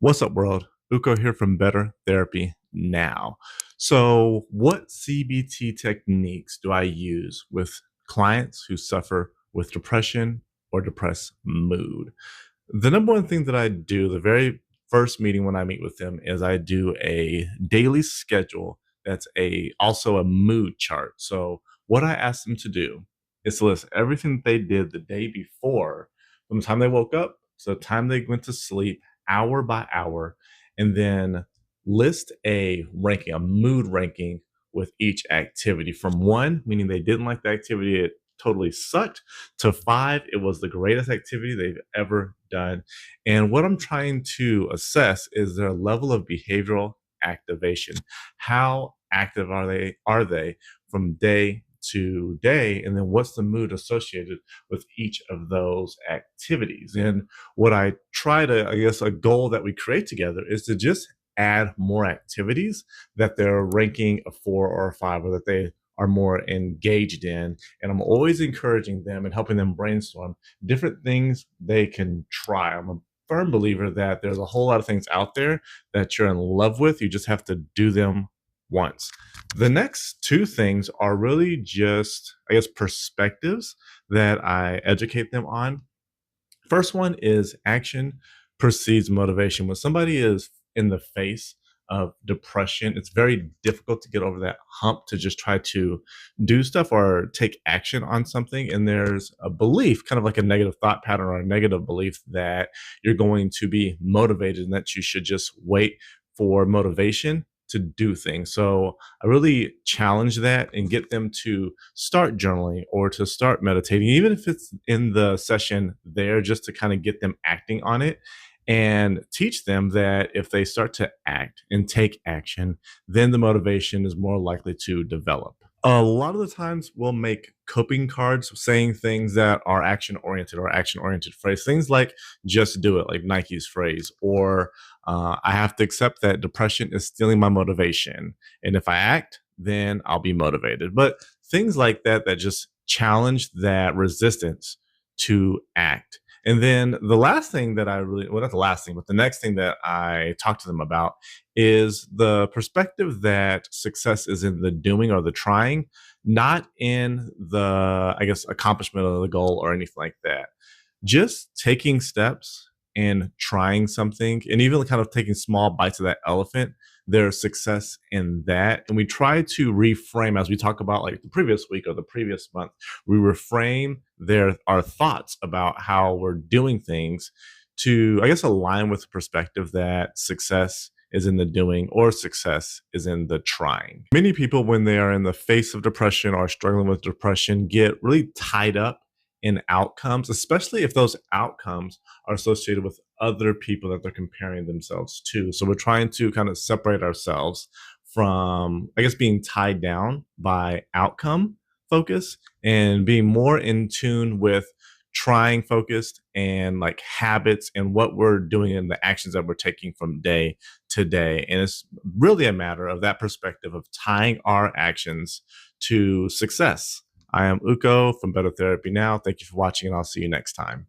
What's up, world? Uko here from Better Therapy Now. So, what CBT techniques do I use with clients who suffer with depression or depressed mood? The number one thing that I do, the very first meeting when I meet with them, is I do a daily schedule that's a also a mood chart. So, what I ask them to do is to list everything they did the day before, from the time they woke up to the time they went to sleep, hour by hour, and then list a ranking, a mood ranking with each activity from one, meaning they didn't like the activity, it totally sucked, to five, it was the greatest activity they've ever done. And what I'm trying to assess is their level of behavioral activation. How active are they from day to day? And then what's the mood associated with each of those activities? And what I try to, I guess, a goal that we create together is to just add more activities that they're ranking a four or a five, or that they are more engaged in. And I'm always encouraging them and helping them brainstorm different things they can try. I'm a firm believer that there's a whole lot of things out there that you're in love with. You just have to do them once. The next two things are really just, I guess, perspectives that I educate them on. First one is action precedes motivation. When somebody is in the face of depression, it's very difficult to get over that hump to just try to do stuff or take action on something. And there's a belief, kind of like a negative thought pattern or a negative belief, that you're going to be motivated and that you should just wait for motivation to do things. So I really challenge that and get them to start journaling or to start meditating, even if it's in the session there, just to kind of get them acting on it, and teach them that if they start to act and take action, then the motivation is more likely to develop. A lot of the times we'll make coping cards saying things that are action oriented, or action oriented phrase, things like just do it, like Nike's phrase, or I have to accept that depression is stealing my motivation. And if I act, then I'll be motivated. But things like that, that just challenge that resistance to act. And then the last thing that I really, well, not the last thing, but the next thing that I talk to them about is the perspective that success is in the doing or the trying, not in the, I guess, accomplishment of the goal or anything like that. Just taking steps and trying something, and even kind of taking small bites of that elephant, there's success in that. And we try to reframe, as we talk about like the previous week or the previous month, we reframe our thoughts about how we're doing things to, I guess, align with the perspective that success is in the doing or success is in the trying. Many people, when they are in the face of depression or struggling with depression, get really tied up in outcomes, especially if those outcomes are associated with other people that they're comparing themselves to. So we're trying to kind of separate ourselves from, I guess, being tied down by outcome focus and being more in tune with trying focused and like habits and what we're doing and the actions that we're taking from day to day. And it's really a matter of that perspective of tying our actions to success. I am Uko from Better Therapy Now. Thank you for watching, and I'll see you next time.